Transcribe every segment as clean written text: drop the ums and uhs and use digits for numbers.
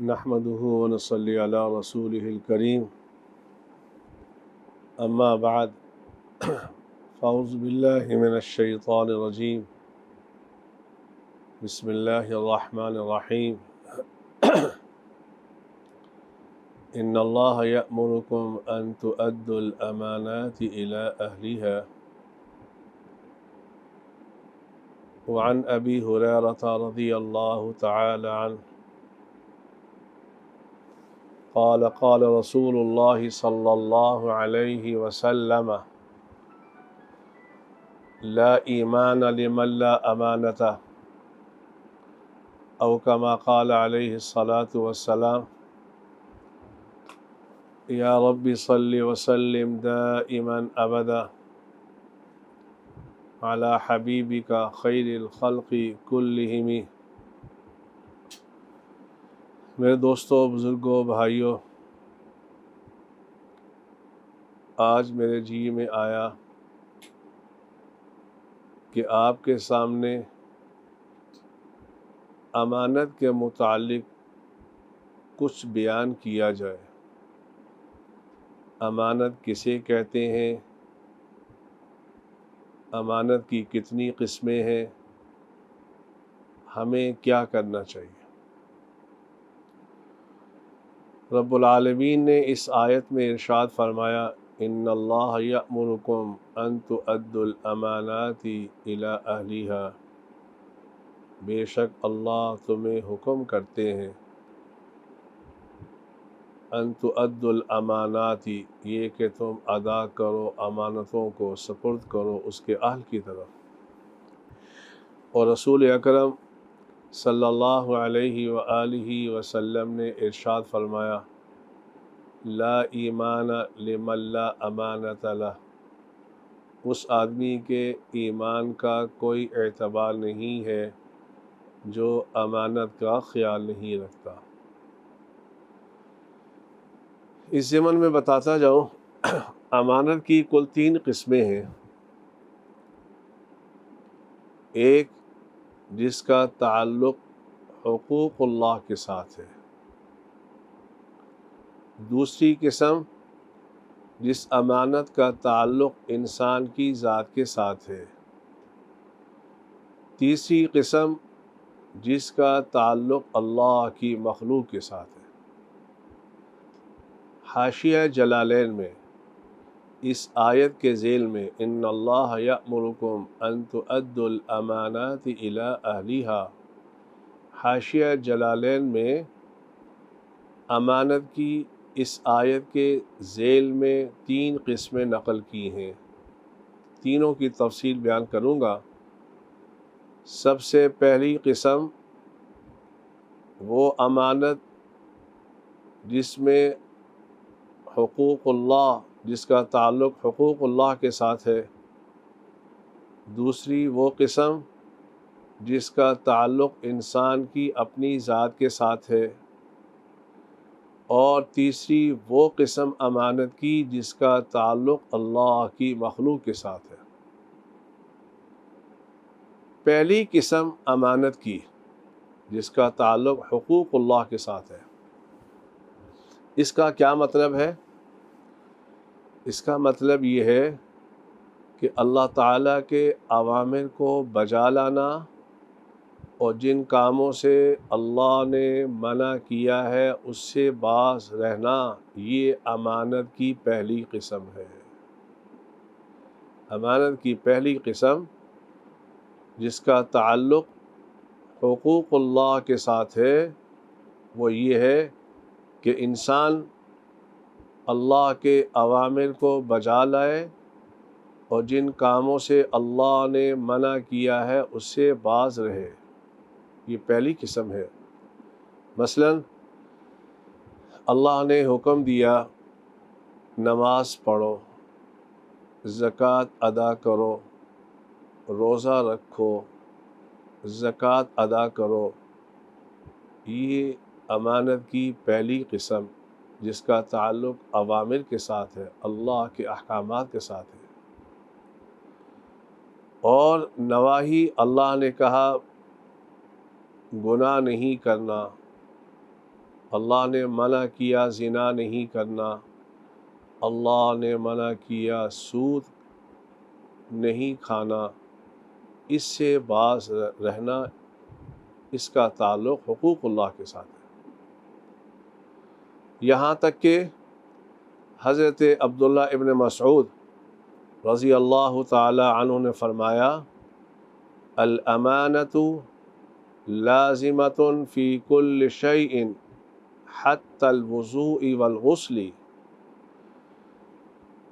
نحمده ونصلي على رسوله الكريم أما بعد فأعوذ بالله من الشيطان الرجيم بسم الله الرحمن الرحيم إن الله يأمركم أن تؤدوا الأمانات إلى أهلها وعن أبي هريرة رضي الله تعالى عنه قال رسول الله صلى الله عليه وسلم لا إيمان لمن لا أمانة أو كما قال عليه الصلاة والسلام يا رب صل وسلم دائما أبدا على حبيبك خير الخلق كلهم۔ میرے دوستوں، بزرگوں، بھائیوں، آج میرے جی میں آیا کہ آپ کے سامنے امانت کے متعلق کچھ بیان کیا جائے۔ امانت کسے کہتے ہیں؟ امانت کی کتنی قسمیں ہیں؟ ہمیں کیا کرنا چاہیے؟ رب العالمین نے اس آیت میں ارشاد فرمایا ان اللہ یأمرکم ان تؤدوا الامانات الی اہلها، بے شک اللہ تمہیں حکم کرتے ہیں ان تؤدوا الامانات، یہ کہ تم ادا کرو امانتوں کو، سپرد کرو اس کے اہل کی طرف۔ اور رسول اکرم صلی اللہ علیہ وآلہ وسلم نے ارشاد فرمایا لا ایمان لمن لا امانت لہ، اس آدمی کے ایمان کا کوئی اعتبار نہیں ہے جو امانت کا خیال نہیں رکھتا۔ اس ضمن میں بتاتا جاؤں، امانت کی کل 3 قسمیں ہیں۔ ایک جس کا تعلق حقوق اللہ کے ساتھ ہے، دوسری قسم جس امانت کا تعلق انسان کی ذات کے ساتھ ہے، تیسری قسم جس کا تعلق اللہ کی مخلوق کے ساتھ ہے۔ حاشیہ جلالین میں اس آیت کے ذیل میں ان اللہ یأمرکم ان تؤدوا الامانات الی اہلها، حاشیہ جلالین میں امانت کی اس آیت کے ذیل میں 3 قسمیں نقل کی ہیں۔ تینوں کی تفصیل بیان کروں گا۔ سب سے پہلی قسم وہ امانت جس میں حقوق اللہ، جس کا تعلق حقوق اللہ کے ساتھ ہے، دوسری وہ قسم جس کا تعلق انسان کی اپنی ذات کے ساتھ ہے، اور تیسری وہ قسم امانت کی جس کا تعلق اللہ کی مخلوق کے ساتھ ہے۔ پہلی قسم امانت کی جس کا تعلق حقوق اللہ کے ساتھ ہے، اس کا کیا مطلب ہے؟ اس کا مطلب یہ ہے کہ اللہ تعالیٰ کے اوامر کو بجا لانا اور جن کاموں سے اللہ نے منع کیا ہے اس سے باز رہنا، یہ امانت کی پہلی قسم ہے۔ امانت کی پہلی قسم جس کا تعلق حقوق اللہ کے ساتھ ہے وہ یہ ہے کہ انسان اللہ کے اوامر کو بجا لائے اور جن کاموں سے اللہ نے منع کیا ہے اس سے باز رہے، یہ پہلی قسم ہے۔ مثلا اللہ نے حکم دیا نماز پڑھو، زکوٰۃ ادا کرو، روزہ رکھو، زکوٰۃ ادا کرو، یہ امانت کی پہلی قسم جس کا تعلق اوامر کے ساتھ ہے، اللہ کے احکامات کے ساتھ ہے۔ اور نواہی اللہ نے کہا گناہ نہیں کرنا، اللہ نے منع کیا زنا نہیں کرنا، اللہ نے منع کیا سود نہیں کھانا، اس سے باز رہنا، اس کا تعلق حقوق اللہ کے ساتھ ہے۔ یہاں تک کہ حضرت عبداللہ ابن مسعود رضی اللہ تعالی عنہ نے فرمایا، الامانۃ لازمۃ فی کل شیء حتی الوضوء والغسل،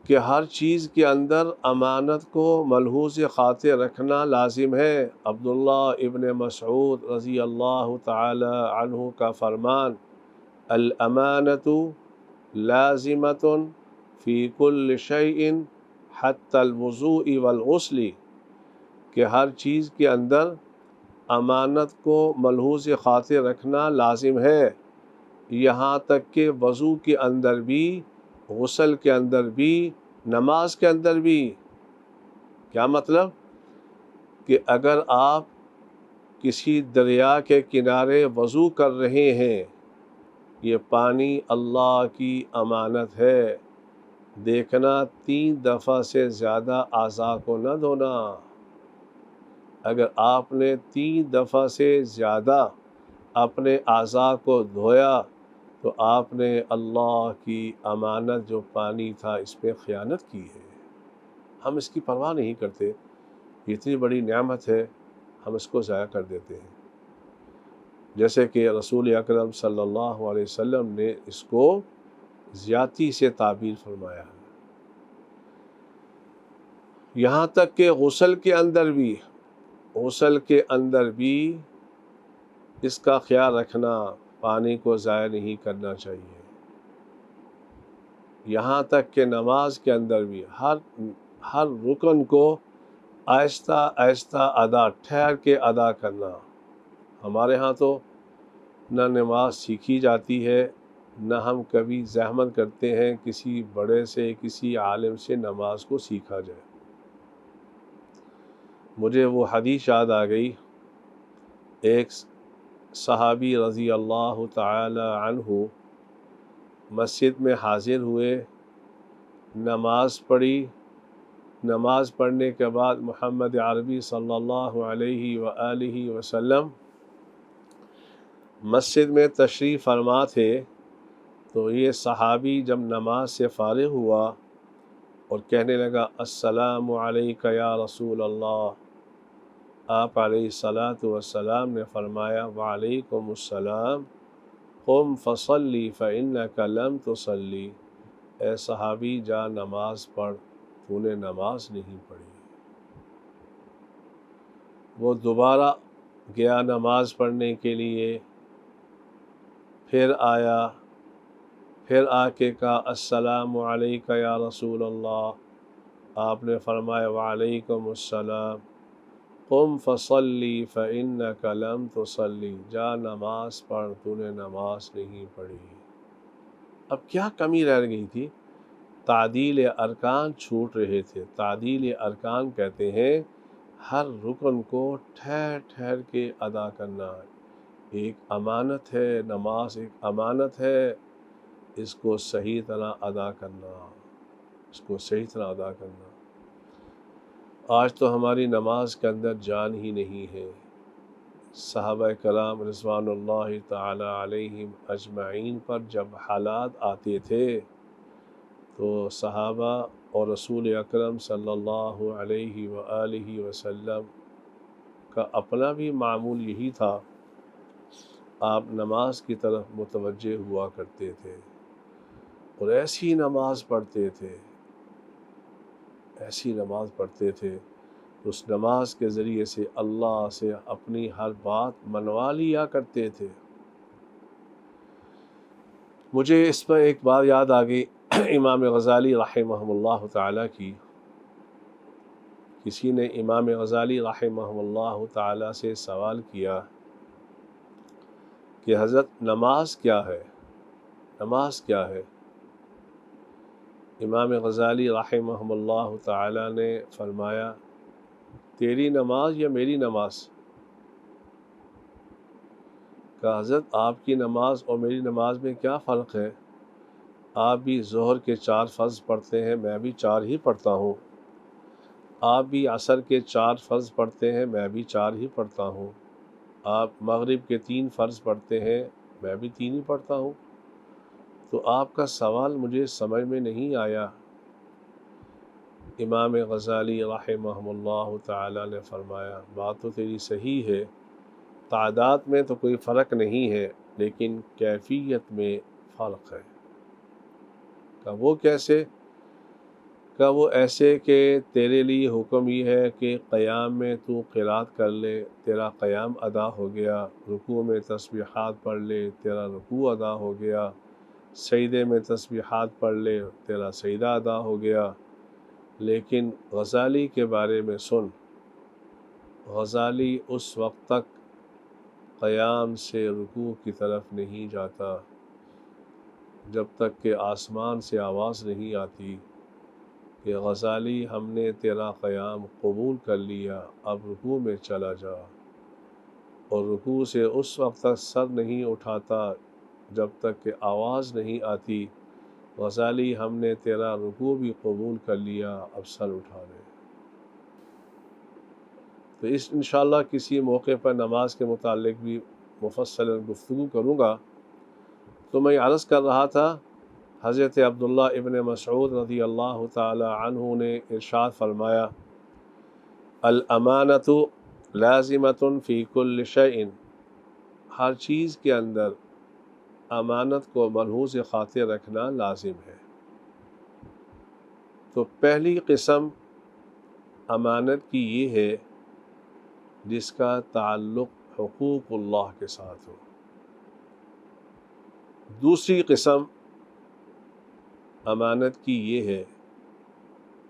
کہ ہر چیز کے اندر امانت کو ملحوظ خاطر رکھنا لازم ہے۔ عبداللہ ابن مسعود رضی اللہ تعالی عنہ کا فرمان، الامانۃ لازمۃ فی کل شیء حتی الوضوء والغسل، کہ ہر چیز کے اندر امانت کو ملحوظ خاطر رکھنا لازم ہے، یہاں تک کہ وضو کے اندر بھی، غسل کے اندر بھی، نماز کے اندر بھی۔ کیا مطلب؟ کہ اگر آپ کسی دریا کے کنارے وضو کر رہے ہیں، یہ پانی اللہ کی امانت ہے، دیکھنا 3 دفعہ سے زیادہ اعضاء کو نہ دھونا۔ اگر آپ نے 3 دفعہ سے زیادہ اپنے اعضاء کو دھویا تو آپ نے اللہ کی امانت جو پانی تھا اس پہ خیانت کی ہے۔ ہم اس کی پرواہ نہیں کرتے، اتنی بڑی نعمت ہے، ہم اس کو ضائع کر دیتے ہیں۔ جیسے کہ رسول اکرم صلی اللہ علیہ وسلم نے اس کو زیادتی سے تعبیر فرمایا ہے۔ یہاں تک کہ غسل کے اندر بھی اس کا خیال رکھنا، پانی کو ضائع نہیں کرنا چاہیے۔ یہاں تک کہ نماز کے اندر بھی ہر رکن کو آہستہ آہستہ ٹھہر کے ادا کرنا۔ ہمارے ہاں تو نہ نماز سیکھی جاتی ہے، نہ ہم کبھی زحمت کرتے ہیں کسی بڑے سے، کسی عالم سے نماز کو سیکھا جائے۔ مجھے وہ حدیث یاد آ گئی، ایک صحابی رضی اللہ تعالی عنہ مسجد میں حاضر ہوئے، نماز پڑھی، نماز پڑھنے کے بعد محمد عربی صلی اللہ علیہ وآلہ وسلم مسجد میں تشریف فرما تھے، تو یہ صحابی جب نماز سے فارغ ہوا اور کہنے لگا، السلام علیک یا رسول اللہ، آپ علیہ الصلاۃ والسلام نے فرمایا، وعلیکم السلام، قم فصلی فإنک لم تصلی، اے صحابی جا نماز پڑھ، تو نے نماز نہیں پڑھی۔ وہ دوبارہ گیا نماز پڑھنے کے لیے، پھر آیا، پھر آ کے کہا، السلام علیک یا رسول اللہ، آپ نے فرمایا، وعلیکم السلام، قم فصلی فإنک لم تصلی، جا نماز پڑھ، تو نے نماز نہیں پڑھی۔ اب کیا کمی رہ گئی تھی؟ تعدیل ارکان چھوٹ رہے تھے۔ تعدیل ارکان کہتے ہیں ہر رکن کو ٹھہر ٹھہر کے ادا کرنا۔ ایک امانت ہے، نماز ایک امانت ہے، اس کو صحیح طرح ادا کرنا، اس کو صحیح طرح ادا کرنا۔ آج تو ہماری نماز کے اندر جان ہی نہیں ہے۔ صحابہ کرام رضوان اللہ تعالی علیہم اجمعین پر جب حالات آتے تھے تو صحابہ اور رسول اکرم صلی اللہ علیہ وآلہ وسلم کا اپنا بھی معمول یہی تھا، آپ نماز کی طرف متوجہ ہوا کرتے تھے اور ایسی نماز پڑھتے تھے، ایسی نماز پڑھتے تھے، اس نماز کے ذریعے سے اللہ سے اپنی ہر بات منوا لیا کرتے تھے۔ مجھے اس پر ایک بات یاد آ گئی امام غزالی رحمہ اللہ تعالیٰ کی۔ کسی نے امام غزالی رحمہ اللہ تعالیٰ سے سوال کیا کہ حضرت نماز کیا ہے؟ نماز کیا ہے؟ امام غزالی رحمہ اللہ تعالیٰ نے فرمایا، تیری نماز یا میری نماز؟ کہ حضرت آپ کی نماز اور میری نماز میں کیا فرق ہے؟ آپ بھی ظہر کے 4 فرض پڑھتے ہیں، میں بھی 4 ہی پڑھتا ہوں۔ آپ بھی عصر کے 4 فرض پڑھتے ہیں، میں بھی 4 ہی پڑھتا ہوں۔ آپ مغرب کے 3 فرض پڑھتے ہیں، میں بھی 3 ہی پڑھتا ہوں۔ تو آپ کا سوال مجھے سمجھ میں نہیں آیا۔ امام غزالی رحمہ اللہ تعالی نے فرمایا بات تو تیری صحیح ہے، تعداد میں تو کوئی فرق نہیں ہے، لیکن کیفیت میں فرق ہے۔ کہ وہ کیسے؟ کہ وہ ایسے کہ تیرے لیے حکم یہ ہے کہ قیام میں تو قرات کر لے، تیرا قیام ادا ہو گیا، رکوع میں تسبیحات پڑھ لے، تیرا رکوع ادا ہو گیا، سجدے میں تسبیحات پڑھ لے، تیرا سجدہ ادا ہو گیا۔ لیکن غزالی کے بارے میں سن، غزالی اس وقت تک قیام سے رکوع کی طرف نہیں جاتا جب تک کہ آسمان سے آواز نہیں آتی کہ غزالی ہم نے تیرا قیام قبول کر لیا، اب رکوع میں چلا جا۔ اور رکوع سے اس وقت تک سر نہیں اٹھاتا جب تک کہ آواز نہیں آتی غزالی ہم نے تیرا رکوع بھی قبول کر لیا، اب سر اٹھا لے۔ تو انشاءاللہ کسی موقع پر نماز کے متعلق بھی مفصل گفتگو کروں گا۔ تو میں عرض کر رہا تھا، حضرت عبداللہ ابن مسعود رضی اللہ تعالی عنہ نے ارشاد فرمایا، الامانۃ لازمۃ فی کل شیء، ہر چیز کے اندر امانت کو ملحوظ خاطر رکھنا لازم ہے۔ تو پہلی قسم امانت کی یہ ہے جس کا تعلق حقوق اللہ کے ساتھ ہو۔ دوسری قسم امانت کی یہ ہے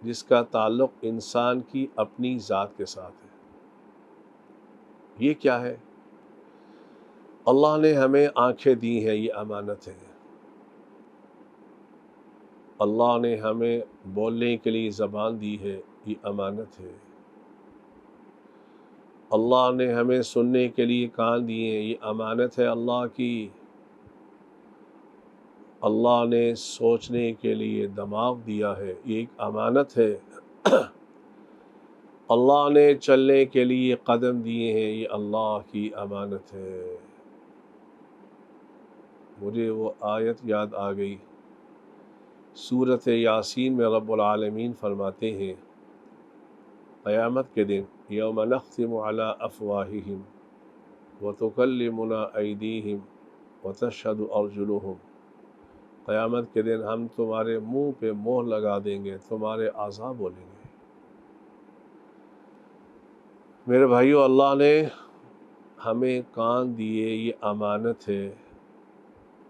جس کا تعلق انسان کی اپنی ذات کے ساتھ ہے۔ یہ کیا ہے؟ اللہ نے ہمیں آنکھیں دی ہیں، یہ امانت ہے۔ اللہ نے ہمیں بولنے کے لیے زبان دی ہے، یہ امانت ہے۔ اللہ نے ہمیں سننے کے لیے کان دیے ہیں، یہ امانت ہے اللہ کی۔ اللہ نے سوچنے کے لیے دماغ دیا ہے، یہ ایک امانت ہے۔ اللہ نے چلنے کے لیے قدم دیے ہیں، یہ اللہ کی امانت ہے۔ مجھے وہ آیت یاد آ گئی، سورۃ یاسین میں رب العالمین فرماتے ہیں قیامت کے دن یوم نختم علی افواہہم وتکلمنا ایدیہم وتشہد ارجلہم، قیامت کے دن ہم تمہارے منہ پہ مہر لگا دیں گے، تمہارے اعضاء بولیں گے۔ میرے بھائیو، اللہ نے ہمیں کان دیے، یہ امانت ہے،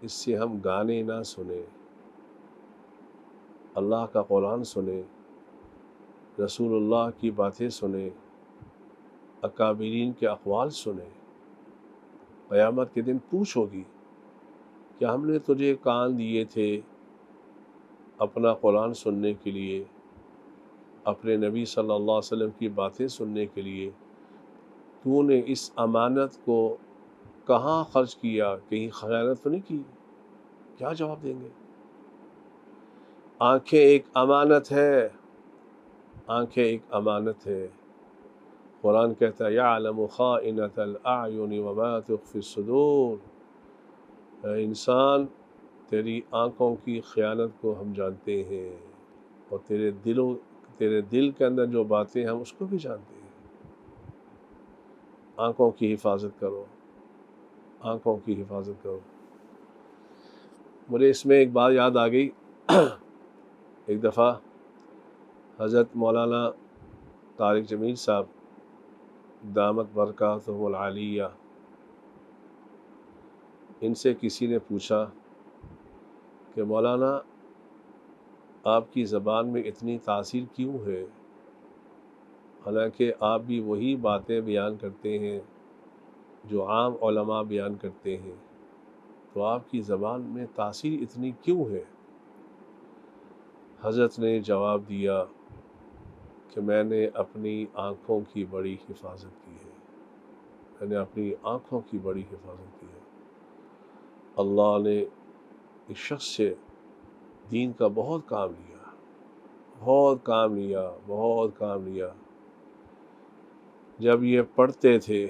اس سے ہم گانے نہ سنیں، اللہ کا قرآن سنیں، رسول اللہ کی باتیں سنیں، اکابرین کے اقوال سنیں۔ قیامت کے دن پوچھ ہوگی کہ ہم نے تجھے کان دیے تھے اپنا قرآن سننے کے لیے، اپنے نبی صلی اللہ علیہ وسلم کی باتیں سننے کے لیے، تو نے اس امانت کو کہاں خرچ کیا؟ کہیں خیانت تو نہیں کی؟ کیا جواب دیں گے؟ آنکھیں ایک امانت ہے، آنکھیں ایک امانت ہے۔ قرآن کہتا ہے یعلم خائنۃ الاعین وما تخفی الصدور، اے انسان تیری آنکھوں کی خیانت کو ہم جانتے ہیں، اور تیرے دل کے اندر جو باتیں ہم اس کو بھی جانتے ہیں۔ آنکھوں کی حفاظت کرو، آنکھوں کی حفاظت کرو۔ مجھے اس میں ایک بات یاد آ گئی، ایک دفعہ حضرت مولانا طارق جمیل صاحب دامت برکاتہم العالیہ، ان سے کسی نے پوچھا کہ مولانا آپ کی زبان میں اتنی تاثیر کیوں ہے، حالانکہ آپ بھی وہی باتیں بیان کرتے ہیں جو عام علماء بیان کرتے ہیں، تو آپ کی زبان میں تاثیر اتنی کیوں ہے؟ حضرت نے جواب دیا کہ میں نے اپنی آنکھوں کی بڑی حفاظت کی ہے، میں نے اپنی آنکھوں کی بڑی حفاظت کی ہے۔ اللہ نے اس شخص سے دین کا بہت کام لیا، بہت کام لیا، بہت کام لیا۔ جب یہ پڑھتے تھے،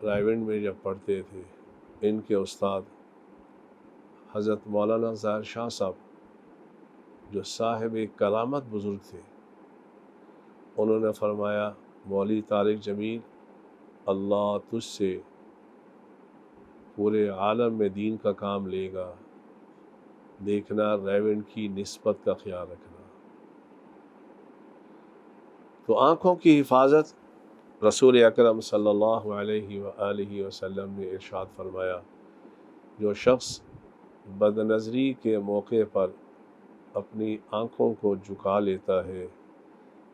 رائیونڈ میں جب پڑھتے تھے، ان کے استاد حضرت مولانا ظاہر شاہ صاحب جو صاحب کرامت بزرگ تھے، انہوں نے فرمایا مولوی طارق جمیل، اللہ تجھ سے پورے عالم میں دین کا کام لے گا، دیکھنا ریونڈ کی نسبت کا خیال رکھنا۔ تو آنکھوں کی حفاظت رسول اکرم صلی اللہ علیہ وآلہ وسلم نے ارشاد فرمایا، جو شخص بد نظری کے موقع پر اپنی آنکھوں کو جھکا لیتا ہے،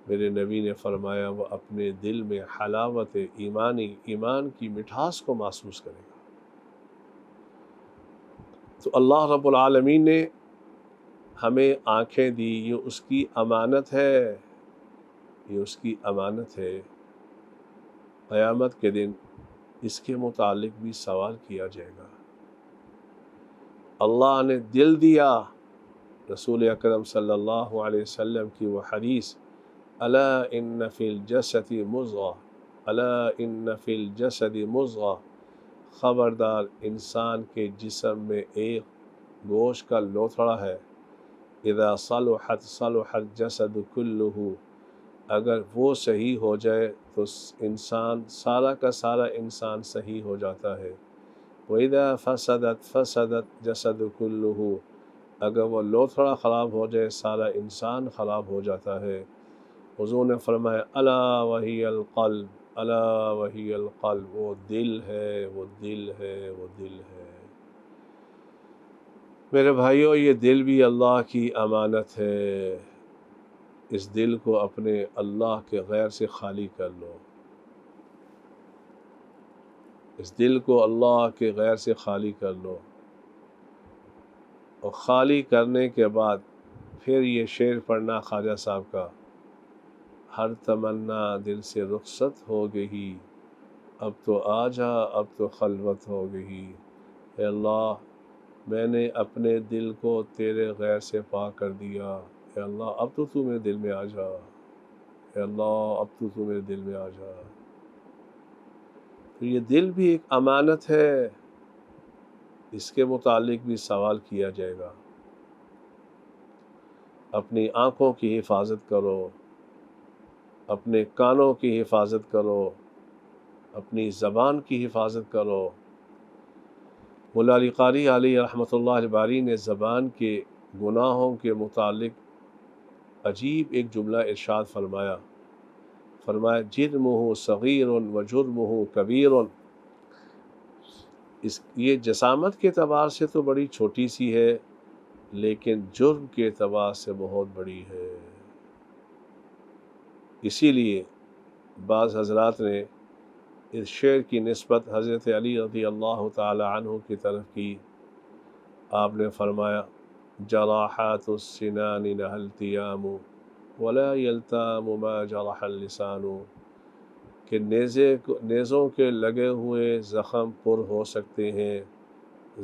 میرے نبی نے فرمایا وہ اپنے دل میں حلاوت ایمان کی مٹھاس کو محسوس کرے گا۔ تو اللہ رب العالمین نے ہمیں آنکھیں دی، یہ اس کی امانت ہے، یہ اس کی امانت ہے۔ قیامت کے دن اس کے متعلق بھی سوال کیا جائے گا۔ اللہ نے دل دیا، رسول اکرم صلی اللہ علیہ وسلم کی وہ حدیث، الا ان فی الجسد مضغہ، الا ان فی الجسد مضغہ، خبردار انسان کے جسم میں ایک گوشت کا لوتھڑا ہے، اذا صلحت صلح الجسد کلہ، اگر وہ صحیح ہو جائے تو انسان سارا کا سارا انسان صحیح ہو جاتا ہے، وَإِذَا فَسَدَتْ فَسَدَتْ جَسَدُ كُلُّهُ، اگر وہ لوتھڑا خراب ہو جائے سارا انسان خراب ہو جاتا ہے۔ حضور نے فرمایا الا وہی القلب، الا وہی القلب، وہ دل ہے، وہ دل ہے، وہ دل ہے۔ میرے بھائیوں، یہ دل بھی اللہ کی امانت ہے، اس دل کو اپنے اللہ کے غیر سے خالی کر لو، اس دل کو اللہ کے غیر سے خالی کر لو، اور خالی کرنے کے بعد پھر یہ شعر پڑھنا خواجہ صاحب کا، ہر تمنا دل سے رخصت ہو گئی، اب تو آ جا اب تو خلوت ہو گئی۔ اے اللہ، میں نے اپنے دل کو تیرے غیر سے پاک کر دیا، اے اللہ اب تو میرے دل میں آ جا، اے اللہ اب تو میرے دل میں آ جا۔ تو یہ دل بھی ایک امانت ہے، اس کے متعلق بھی سوال کیا جائے گا۔ اپنی آنکھوں کی حفاظت کرو، اپنے کانوں کی حفاظت کرو، اپنی زبان کی حفاظت کرو۔ مولا علی قاری علیہ رحمۃ اللہ الباری نے زبان کے گناہوں کے متعلق عجیب ایک جملہ ارشاد فرمایا، فرمایا جرمہ صغیر و جرمہ کبیر، یہ جسامت کے اعتبار سے تو بڑی چھوٹی سی ہے، لیکن جرم کے اعتبار سے بہت بڑی ہے۔ اسی لیے بعض حضرات نے اس شعر کی نسبت حضرت علی رضی اللہ تعالی عنہ کی طرف کی۔ آپ نے فرمایا جراحات السنان لها التیام ولا یلتام ما جرح اللسان، کہ نیزوں کے لگے ہوئے زخم پر ہو سکتے ہیں،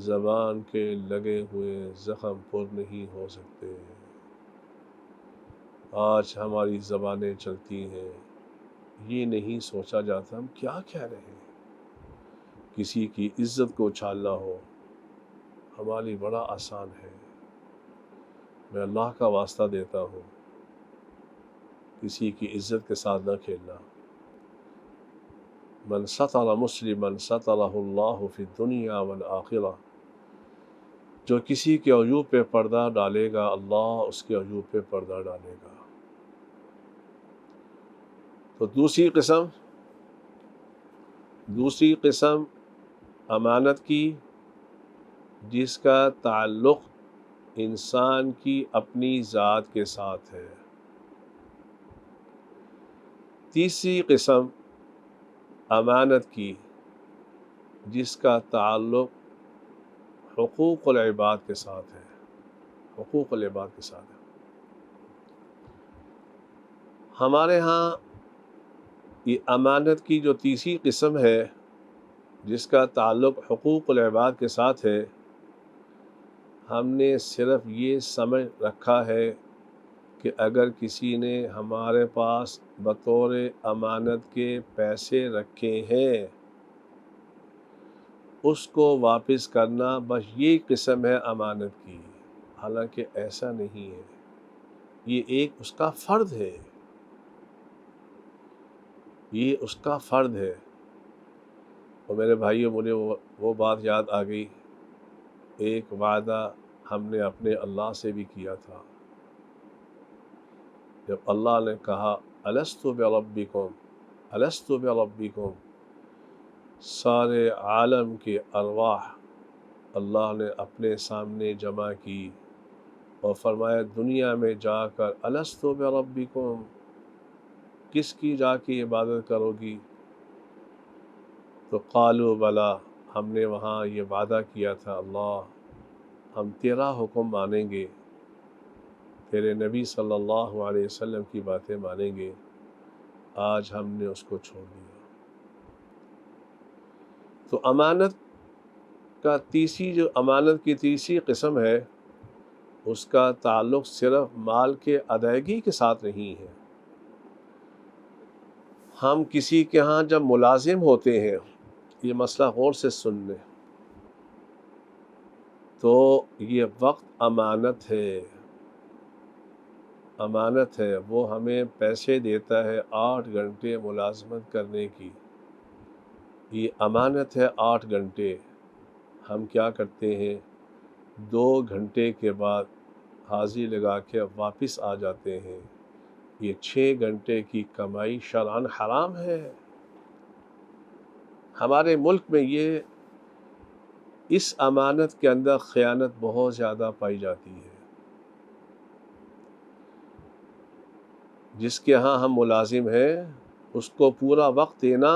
زبان کے لگے ہوئے زخم پر نہیں ہو سکتے۔ آج ہماری زبانیں چلتی ہیں، یہ نہیں سوچا جاتا ہم کیا کہہ رہے ہیں۔ کسی کی عزت کو اچھالنا ہو ہمارے لیے بڑا آسان ہے۔ میں اللہ کا واسطہ دیتا ہوں، کسی کی عزت کے ساتھ نہ کھیلنا۔ من ستر مسلما سترہ اللہ فی الدنیا والآخرہ، جو کسی کے عیوب پہ پردہ ڈالے گا اللہ اس کے عیوب پہ پردہ ڈالے گا۔ تو دوسری قسم امانت کی، جس کا تعلق انسان کی اپنی ذات کے ساتھ ہے۔ تیسری قسم امانت کی، جس کا تعلق حقوق العباد کے ساتھ ہے، حقوق العباد کے ساتھ ہے۔ ہمارے ہاں یہ امانت کی جو تیسری قسم ہے، جس کا تعلق حقوق العباد کے ساتھ ہے، ہم نے صرف یہ سمجھ رکھا ہے کہ اگر کسی نے ہمارے پاس بطور امانت کے پیسے رکھے ہیں اس کو واپس کرنا بس یہ قسم ہے امانت کی، حالانکہ ایسا نہیں ہے، یہ ایک اس کا فرض ہے، یہ اس کا فرض ہے۔ اور میرے بھائیوں، مجھے وہ بات یاد آ گئی، ایک وعدہ ہم نے اپنے اللہ سے بھی کیا تھا، جب اللہ نے کہا الست بربکم الست بربکم، سارے عالم کے ارواح اللہ نے اپنے سامنے جمع کی اور فرمایا دنیا میں جا کر الست بربکم، کس کی جا کے عبادت کرو گی؟ تو قالوا بلا، ہم نے وہاں یہ وعدہ کیا تھا اللہ ہم تیرا حکم مانیں گے، تیرے نبی صلی اللہ علیہ وسلم کی باتیں مانیں گے، آج ہم نے اس کو چھوڑ دیا۔ تو امانت کی تیسری قسم ہے، اس کا تعلق صرف مال کے ادائیگی کے ساتھ نہیں ہے۔ ہم کسی کے ہاں جب ملازم ہوتے ہیں، یہ مسئلہ غور سے سن لیں، تو یہ وقت امانت ہے، امانت ہے، وہ ہمیں پیسے دیتا ہے 8 گھنٹے ملازمت کرنے کی، یہ امانت ہے 8 گھنٹے، ہم کیا کرتے ہیں 2 گھنٹے کے بعد حاضری لگا کے واپس آ جاتے ہیں، یہ 6 گھنٹے کی کمائی شرعاً حرام ہے۔ ہمارے ملک میں اس امانت کے اندر خیانت بہت زیادہ پائی جاتی ہے۔ جس کے ہاں ہم ملازم ہیں اس کو پورا وقت دینا،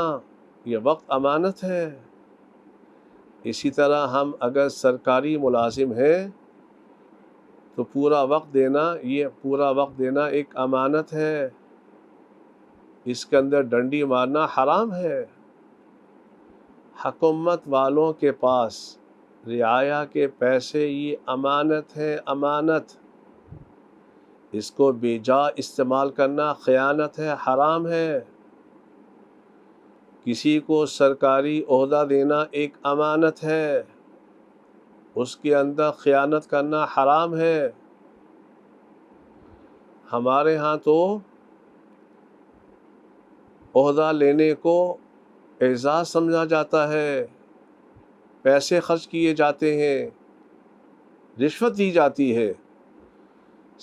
یہ وقت امانت ہے۔ اسی طرح ہم اگر سرکاری ملازم ہیں تو پورا وقت دینا، یہ پورا وقت دینا ایک امانت ہے، اس کے اندر ڈنڈی مارنا حرام ہے۔ حکومت والوں کے پاس رعایا کے پیسے یہ امانت ہے، امانت، اس کو بے جا استعمال کرنا خیانت ہے، حرام ہے۔ کسی کو سرکاری عہدہ دینا ایک امانت ہے، اس کے اندر خیانت کرنا حرام ہے۔ ہمارے ہاں تو عہدہ لینے کو اعزاز سمجھا جاتا ہے، پیسے خرچ کیے جاتے ہیں، رشوت دی جاتی ہے۔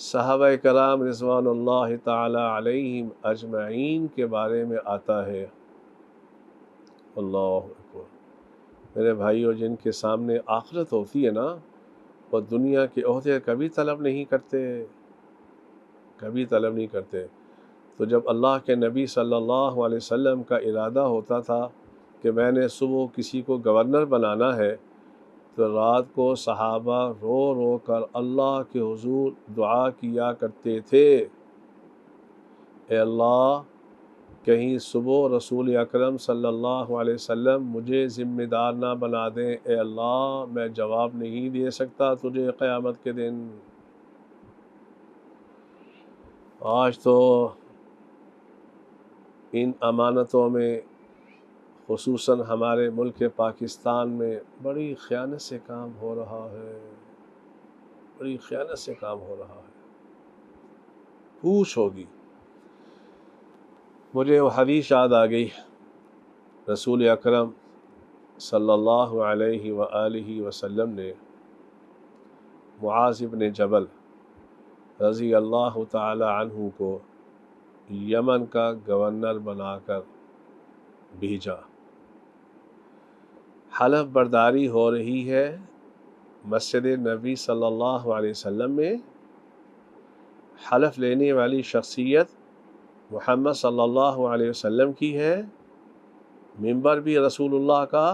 صحابہ کرام رضوان اللہ تعالی علیہم اجمعین کے بارے میں آتا ہے، اللہ اکبر، میرے بھائیوں، جن کے سامنے آخرت ہوتی ہے نا، وہ دنیا کے عہدے کبھی طلب نہیں کرتے، کبھی طلب نہیں کرتے۔ تو جب اللہ کے نبی صلی اللہ علیہ وسلم کا ارادہ ہوتا تھا کہ میں نے صبح کسی کو گورنر بنانا ہے، تو رات کو صحابہ رو رو کر اللہ کے حضور دعا کیا کرتے تھے، اے اللہ کہیں صبح رسول اکرم صلی اللہ علیہ وسلم مجھے ذمہ دار نہ بنا دیں، اے اللہ میں جواب نہیں دے سکتا تجھے قیامت کے دن۔ آج تو ان امانتوں میں خصوصاً ہمارے ملک پاکستان میں بڑی خیانت سے کام ہو رہا ہے، بڑی خیانت سے کام ہو رہا ہے، پوچھ ہوگی۔ مجھے وہ حدیث یاد آ گئی، رسول اکرم صلی اللہ علیہ وآلہ وسلم نے معاذ بن جبل رضی اللہ تعالی عنہ کو یمن کا گورنر بنا کر بھیجا۔ حلف برداری ہو رہی ہے مسجد نبی صلی اللہ علیہ وسلم میں، حلف لینے والی شخصیت محمد صلی اللہ علیہ وسلم کی ہے، منبر بھی رسول اللہ کا،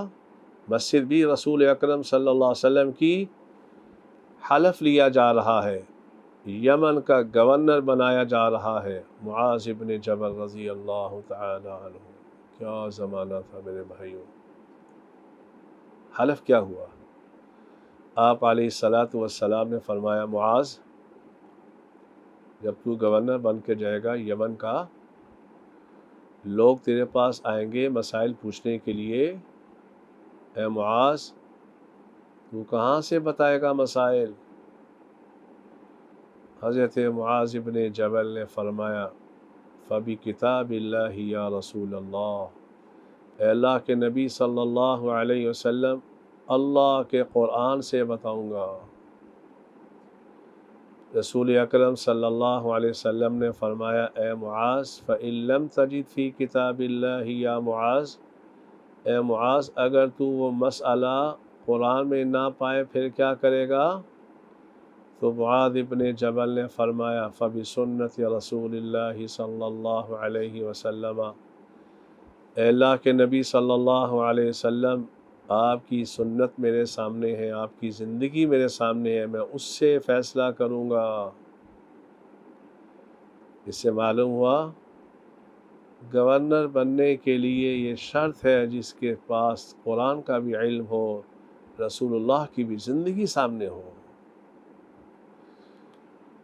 مسجد بھی رسول اکرم صلی اللہ علیہ وسلم کی، حلف لیا جا رہا ہے، یمن کا گورنر بنایا جا رہا ہے معاذ بن جبل رضی اللہ تعالی عنہ۔ کیا زمانہ تھا میرے بھائیوں، حلف کیا ہوا؟ آپ علیہ السلام نے فرمایا معاذ جب تو گورنر بن کے جائے گا یمن کا، لوگ تیرے پاس آئیں گے مسائل پوچھنے کے لیے، اے معاذ تو کہاں سے بتائے گا مسائل؟ حضرت معاذ ابن جبل نے فرمایا فَبِكِتَابِ اللَّهِ یا رسول اللہ، اے اللہ کے نبی صلی اللہ علیہ وسلم اللہ کے قرآن سے بتاؤں گا۔ رسول اکرم صلی اللہ علیہ وسلم نے فرمایا اے معاذ فَإِن لَمْ تَجِدْ فِي كِتَابِ اللَّهِ یا معاذ، اے معاذ اگر تو وہ مسئلہ قرآن میں نہ پائے پھر کیا کرے گا؟ تو معاذ ابن جبل نے فرمایا فَبِسُنَّةِ رسول اللہ صلی اللہ علیہ وسلم، اے اللہ کے نبی صلی اللہ علیہ وسلم آپ کی سنت میرے سامنے ہے، آپ کی زندگی میرے سامنے ہے، میں اس سے فیصلہ کروں گا۔ اس سے معلوم ہوا گورنر بننے کے لیے یہ شرط ہے جس کے پاس قرآن کا بھی علم ہو، رسول اللہ کی بھی زندگی سامنے ہو۔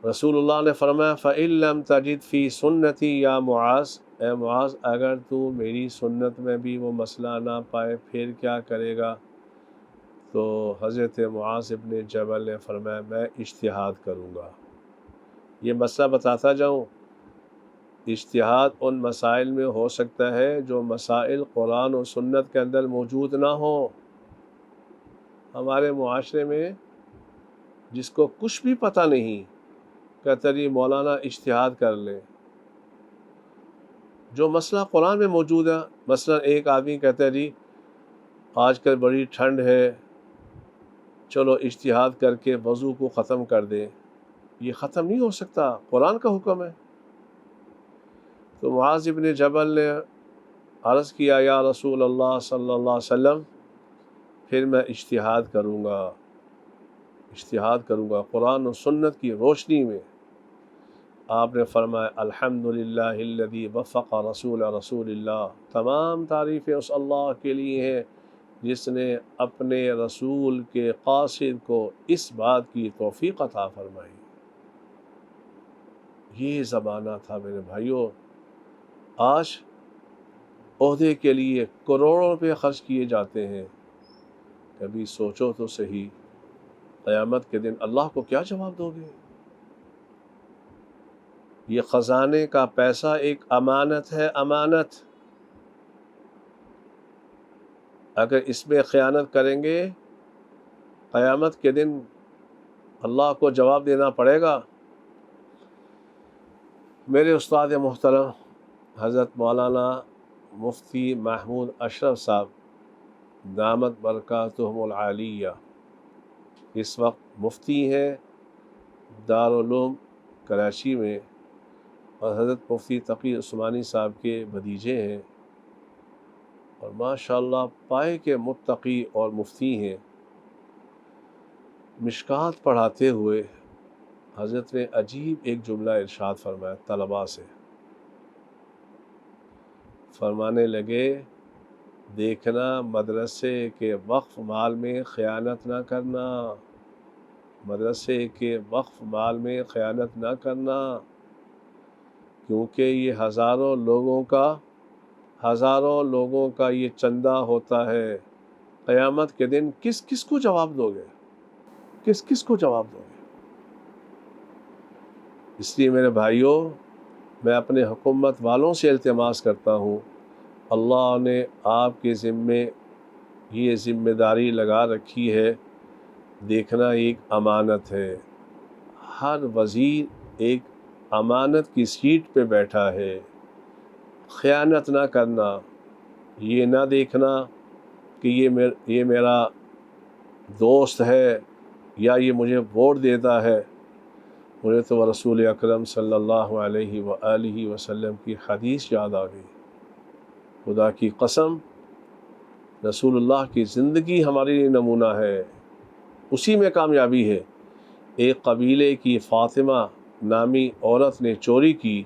رسول اللہ نے فرمایا فَإِن لَمْ تَجِدْ فِي سُنَّتِي یا معاذ، اے معاذ اگر تو میری سنت میں بھی وہ مسئلہ نہ پائے پھر کیا کرے گا؟ تو حضرت معاذ ابن جبل نے فرمایا میں اجتہاد کروں گا۔ یہ مسئلہ بتاتا جاؤں، اجتہاد ان مسائل میں ہو سکتا ہے جو مسائل قرآن و سنت کے اندر موجود نہ ہوں۔ ہمارے معاشرے میں جس کو کچھ بھی پتہ نہیں کہتا جی مولانا اجتہاد کر لیں، جو مسئلہ قرآن میں موجود ہے، مثلا ایک آدمی کہتا ہے جی آج کل بڑی ٹھنڈ ہے چلو اجتہاد کر کے وضو کو ختم کر دیں، یہ ختم نہیں ہو سکتا، قرآن کا حکم ہے۔ تو معاذ ابن جبل نے عرض کیا یا رسول اللہ صلی اللہ علیہ وسلم پھر میں اجتہاد کروں گا قرآن و سنت کی روشنی میں۔ آپ نے فرمایا الحمدللہ الذی وفق رسول اللہ، تمام تعریفیں اس اللہ کے لیے ہیں جس نے اپنے رسول کے قاصد کو اس بات کی توفیق عطا فرمائی۔ یہ زمانہ تھا میرے بھائیوں، آج عہدے کے لیے کروڑوں روپے خرچ کیے جاتے ہیں، کبھی سوچو تو صحیح قیامت کے دن اللہ کو کیا جواب دو گے؟ یہ خزانے کا پیسہ ایک امانت ہے، امانت، اگر اس میں خیانت کریں گے قیامت کے دن اللہ کو جواب دینا پڑے گا۔ میرے استاد محترم حضرت مولانا مفتی محمود اشرف صاحب دامت برکاتہم العالیہ اس وقت مفتی ہیں دارالعلوم کراچی میں، اور حضرت مفتی تقی عثمانی صاحب کے بھتیجے ہیں، اور ماشاءاللہ پائے کے متقی اور مفتی ہیں۔ مشکات پڑھاتے ہوئے حضرت نے عجیب ایک جملہ ارشاد فرمایا طلباء سے، فرمانے لگے دیکھنا مدرسے کے وقف مال میں خیانت نہ کرنا، مدرسے کے وقف مال میں خیانت نہ کرنا، کیونکہ یہ ہزاروں لوگوں کا یہ چندہ ہوتا ہے، قیامت کے دن کس کو جواب دو گے؟ کس کو جواب دو گے؟ اس لیے میرے بھائیوں میں اپنے حکومت والوں سے التماس کرتا ہوں، اللہ نے آپ کے ذمے یہ ذمہ داری لگا رکھی ہے، دیکھنا ایک امانت ہے، ہر وزیر ایک امانت کی سیٹ پہ بیٹھا ہے، خیانت نہ کرنا، یہ نہ دیکھنا کہ یہ میرا دوست ہے یا یہ مجھے ووٹ دیتا ہے۔ مجھے تو رسول اکرم صلی اللہ علیہ وآلہ وسلم کی حدیث یاد آ گئی، خدا کی قسم رسول اللہ کی زندگی ہمارے لیے نمونہ ہے، اسی میں کامیابی ہے۔ ایک قبیلے کی فاطمہ نامی عورت نے چوری کی،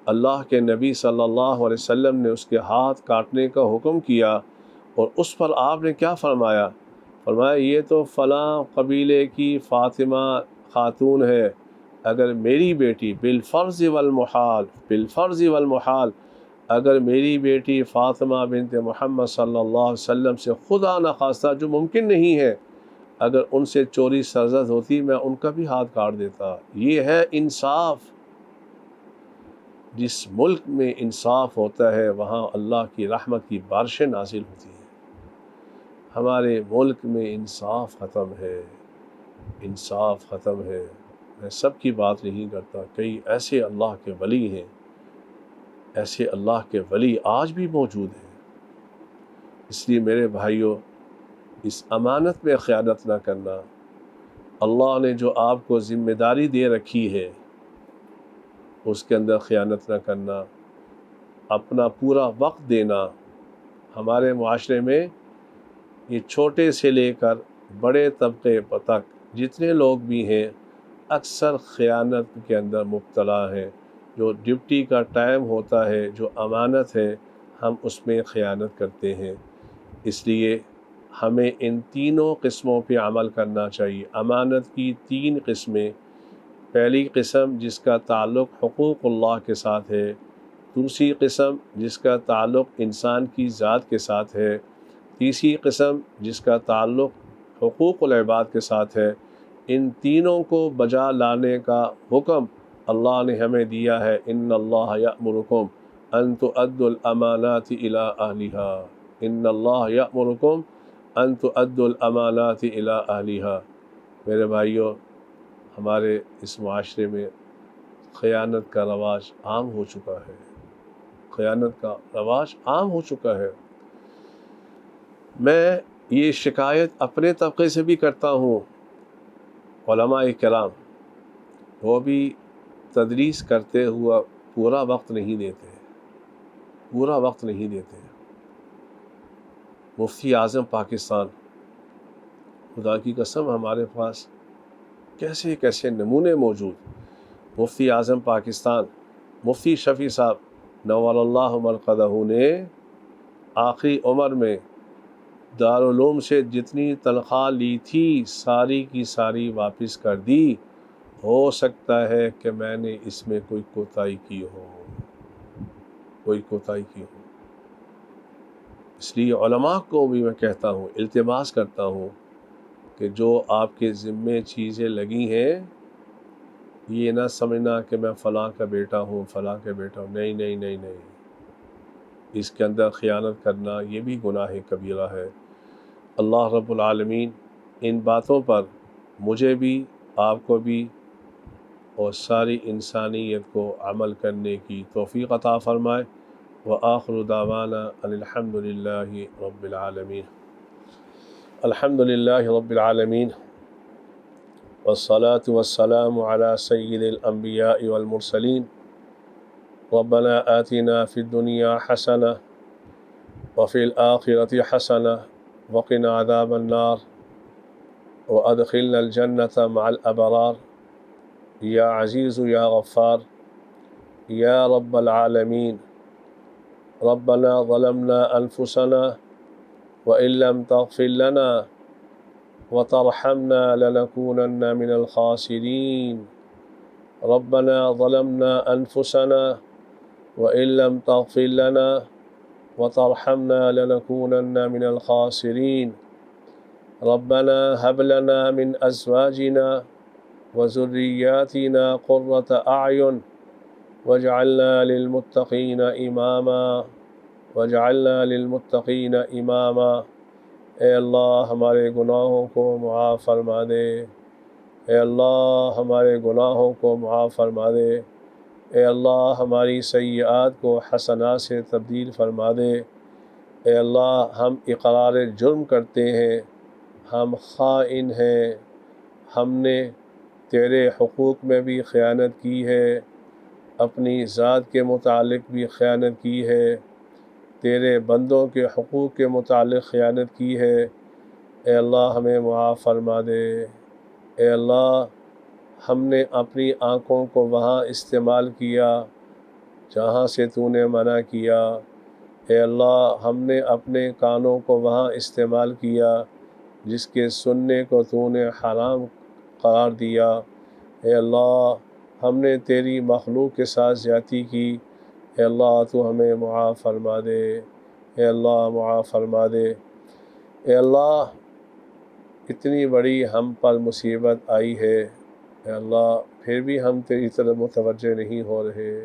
اللہ کے نبی صلی اللہ علیہ وسلم نے اس کے ہاتھ کاٹنے کا حکم کیا، اور اس پر آپ نے کیا فرمایا؟ فرمایا یہ تو فلاں قبیلے کی فاطمہ خاتون ہے، اگر میری بیٹی بالفرض والمحال اگر میری بیٹی فاطمہ بنت محمد صلی اللہ علیہ وسلم سے خدا نخواستہ، جو ممکن نہیں ہے، اگر ان سے چوری سرزد ہوتی میں ان کا بھی ہاتھ کاٹ دیتا۔ یہ ہے انصاف۔ جس ملک میں انصاف ہوتا ہے وہاں اللہ کی رحمت کی بارشیں نازل ہوتی ہیں۔ ہمارے ملک میں انصاف ختم ہے، انصاف ختم ہے۔ میں سب کی بات نہیں کرتا، کئی ایسے اللہ کے ولی ہیں، ایسے اللہ کے ولی آج بھی موجود ہیں۔ اس لیے میرے بھائیوں، اس امانت میں خیانت نہ کرنا۔ اللہ نے جو آپ کو ذمہ داری دے رکھی ہے اس کے اندر خیانت نہ کرنا، اپنا پورا وقت دینا۔ ہمارے معاشرے میں یہ چھوٹے سے لے کر بڑے طبقے تک جتنے لوگ بھی ہیں اکثر خیانت کے اندر مبتلا ہیں۔ جو ڈیوٹی کا ٹائم ہوتا ہے، جو امانت ہے، ہم اس میں خیانت کرتے ہیں۔ اس لیے ہمیں ان تینوں قسموں پہ عمل کرنا چاہیے۔ امانت کی تین قسمیں، پہلی قسم جس کا تعلق حقوق اللہ کے ساتھ ہے، دوسری قسم جس کا تعلق انسان کی ذات کے ساتھ ہے، تیسری قسم جس کا تعلق حقوق العباد کے ساتھ ہے۔ ان تینوں کو بجا لانے کا حکم اللہ نے ہمیں دیا ہے۔ ان اللہ یأمرکم ان تؤدوا الامانات الی اہلہا، ان اللہ یأمرکم ان تؤدوا الامانات الی اہلہا۔ میرے بھائیوں، ہمارے اس معاشرے میں خیانت کا رواج عام ہو چکا ہے، خیانت کا رواج عام ہو چکا ہے۔ میں یہ شکایت اپنے طبقے سے بھی کرتا ہوں۔ علماء کرام وہ بھی تدریس کرتے ہوا پورا وقت نہیں دیتے، پورا وقت نہیں دیتے۔ مفتی اعظم پاکستان، خدا کی قسم ہمارے پاس کیسے کیسے نمونے موجود۔ مفتی اعظم پاکستان مفتی شفیع صاحب نور اللہ مرقدہ نے آخری عمر میں دارالعلوم سے جتنی تنخواہ لی تھی ساری کی ساری واپس کر دی۔ ہو سکتا ہے کہ میں نے اس میں کوئی کوتاہی کی ہو، کوئی کوتاہی کی ہو۔ اس لیے علماء کو بھی میں کہتا ہوں، التماس کرتا ہوں کہ جو آپ کے ذمے چیزیں لگی ہیں یہ نہ سمجھنا کہ میں فلاں کا بیٹا ہوں، فلاں کا بیٹا ہوں۔ نہیں نہیں نہیں نہیں، اس کے اندر خیانت کرنا یہ بھی گناہ کبیرہ ہے۔ اللہ رب العالمین ان باتوں پر مجھے بھی، آپ کو بھی اور ساری انسانیت کو عمل کرنے کی توفیق عطا فرمائے۔ وآخر دعوانا ان الحمد للہ رب العالمین۔ الحمد للہ رب العالمین والصلاة والسلام على سید الانبیاء والمرسلین۔ ربنا آتنا فی الدنیا حسنہ وفی الآخرۃ حسنہ وقنا عذاب النار وادخلنا الجنة مع الابرار یا عزیز یا غفار یا رب العالمین۔ ربنا ظلمنا انفسنا وإن لم تغفر لنا وترحمنا لنكونن من الخاسرين۔ ربنا ظلمنا أنفسنا وإن لم تغفر لنا وترحمنا لنكونن من الخاسرين۔ ربنا هب لنا من أزواجنا وذرياتنا قرة أعين واجعلنا للمتقين إماما، واجعلنا للمتقين إماما۔ اے اللہ ہمارے گناہوں کو معاف فرما دے، اے اللہ ہمارے گناہوں کو معاف فرما دے، اے اللہ ہماری سیئات کو حسنات سے تبدیل فرما دے۔ اے اللہ ہم اقرار جرم کرتے ہیں، ہم خائن ہیں، ہم نے تیرے حقوق میں بھی خیانت کی ہے، اپنی ذات کے متعلق بھی خیانت کی ہے، تیرے بندوں کے حقوق کے متعلق خیانت کی ہے۔ اے اللہ ہمیں معاف فرما دے۔ اے اللہ ہم نے اپنی آنکھوں کو وہاں استعمال کیا جہاں سے تو نے منع کیا۔ اے اللہ ہم نے اپنے کانوں کو وہاں استعمال کیا جس کے سننے کو تو نے حرام قرار دیا۔ اے اللہ ہم نے تیری مخلوق کے ساتھ زیادتی کی، اے اللہ تو ہمیں معاف فرما دے، اے اللہ معاف فرما دے۔ اے اللہ اتنی بڑی ہم پر مصیبت آئی ہے، اے اللہ پھر بھی ہم تیری طرف متوجہ نہیں ہو رہے،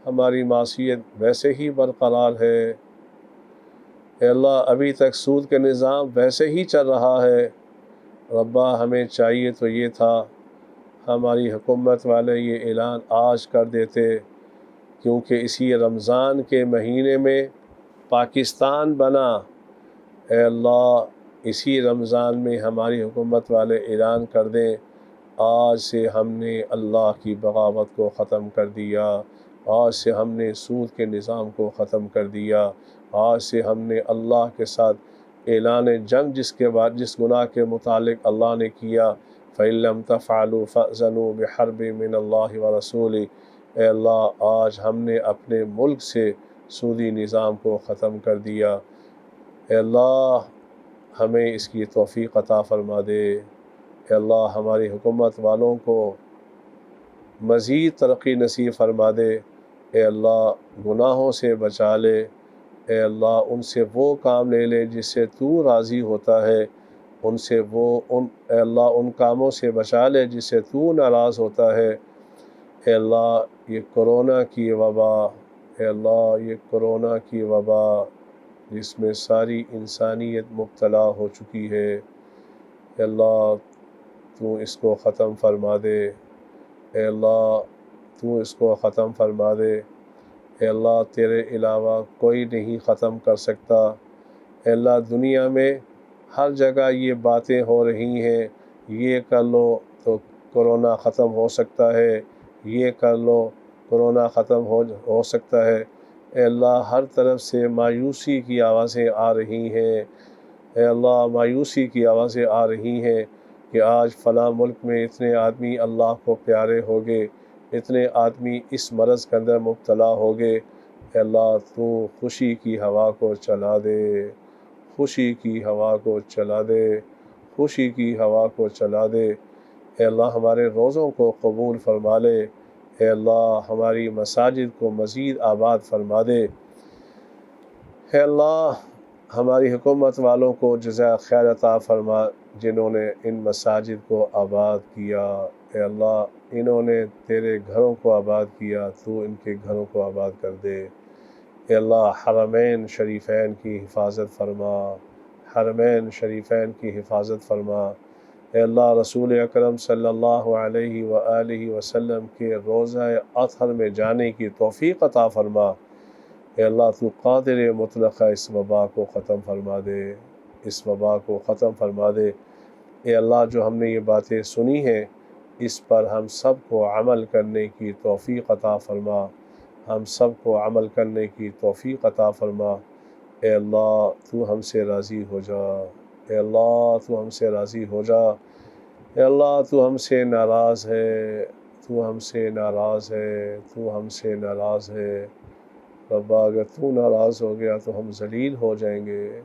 ہماری معصیت ویسے ہی برقرار ہے۔ اے اللہ ابھی تک سود کا نظام ویسے ہی چل رہا ہے۔ ربا ہمیں چاہیے تو یہ تھا ہماری حکومت والے یہ اعلان آج کر دیتے، کیونکہ اسی رمضان کے مہینے میں پاکستان بنا۔ اے اللہ اسی رمضان میں ہماری حکومت والے اعلان کر دیں آج سے ہم نے اللہ کی بغاوت کو ختم کر دیا، آج سے ہم نے سود کے نظام کو ختم کر دیا، آج سے ہم نے اللہ کے ساتھ اعلان جنگ جس گناہ کے متعلق اللہ نے کیا، فَإِن لَّمْ تَفْعَلُوا فَأْذَنُوا بِحَرْبٍ مِّنَ اللَّهِ وَرَسُولِهِ۔ اے اللہ آج ہم نے اپنے ملک سے سودی نظام کو ختم کر دیا، اے اللہ ہمیں اس کی توفیق عطا فرما دے۔ اے اللہ ہماری حکومت والوں کو مزید ترقی نصیب فرما دے، اے اللہ گناہوں سے بچا لے، اے اللہ ان سے وہ کام لے لے جس سے تو راضی ہوتا ہے، اے اللہ ان کاموں سے بچا لے جس سے تو ناراض ہوتا ہے۔ اے اللہ یہ کرونا کی وبا، اے اللہ یہ کرونا کی وبا جس میں ساری انسانیت مبتلا ہو چکی ہے، اے اللہ تو اس کو ختم فرما دے، اے اللہ تو اس کو ختم فرما دے۔ اے اللہ تیرے علاوہ کوئی نہیں ختم کر سکتا۔ اے اللہ دنیا میں ہر جگہ یہ باتیں ہو رہی ہیں، یہ کر لو تو کرونا ختم ہو سکتا ہے، یہ کر لو کرونا ختم ہو سکتا ہے۔ اے اللہ ہر طرف سے مایوسی کی آوازیں آ رہی ہیں، اے اللہ مایوسی کی آوازیں آ رہی ہیں کہ آج فلاں ملک میں اتنے آدمی اللہ کو پیارے ہو گئے، اتنے آدمی اس مرض کے اندر مبتلا ہو گئے۔ اے اللہ تو خوشی کی ہوا کو چلا دے، خوشی کی ہوا کو چلا دے، خوشی کی ہوا کو چلا دے۔ اے اللہ ہمارے روزوں کو قبول فرما لے، اے اللہ ہماری مساجد کو مزید آباد فرما دے۔ اے اللہ ہماری حکومت والوں کو جزائے خیر عطا فرما جنہوں نے ان مساجد کو آباد کیا، اے اللہ انہوں نے تیرے گھروں کو آباد کیا، تو ان کے گھروں کو آباد کر دے۔ اے اللہ حرمین شریفین کی حفاظت فرما، حرمین شریفین کی حفاظت فرما۔ اے اللہ رسول اکرم صلی اللہ علیہ وآلہ وسلم کے روضہ اطہر میں جانے کی توفیق عطا فرما۔ اے اللہ تو قادر مطلق ہے، اس وبا کو ختم فرما دے، اس وبا کو ختم فرما دے۔ اے اللہ جو ہم نے یہ باتیں سنی ہیں اس پر ہم سب کو عمل کرنے کی توفیق عطا فرما، ہم سب کو عمل کرنے کی توفیق عطا فرما۔ اے اللہ تو ہم سے راضی ہو جا، اے اللہ تو ہم سے راضی ہو جا، اے اللہ تو ہم سے ناراض ہے، تو ہم سے ناراض ہے، تو ہم سے ناراض ہے۔ ربا اگر تو ناراض ہو گیا تو ہم ذلیل ہو جائیں گے،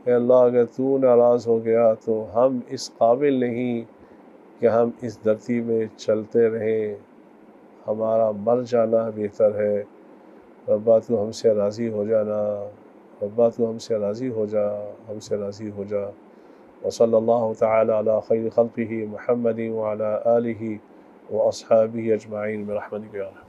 اے اللہ اگر تو ناراض ہو گیا تو ہم اس قابل نہیں کہ ہم اس دھرتی میں چلتے رہیں، ہمارا مر جانا بہتر ہے۔ ربا تو ہم سے راضی ہو جانا، ربا تو ہم سے راضی ہو جا، ہم سے راضی ہو جا۔ وصلی اللہ تعالی علی خیر خلقہ محمد وعلی آلہ واصحابہ اجمعین برحمتک یا رحمن۔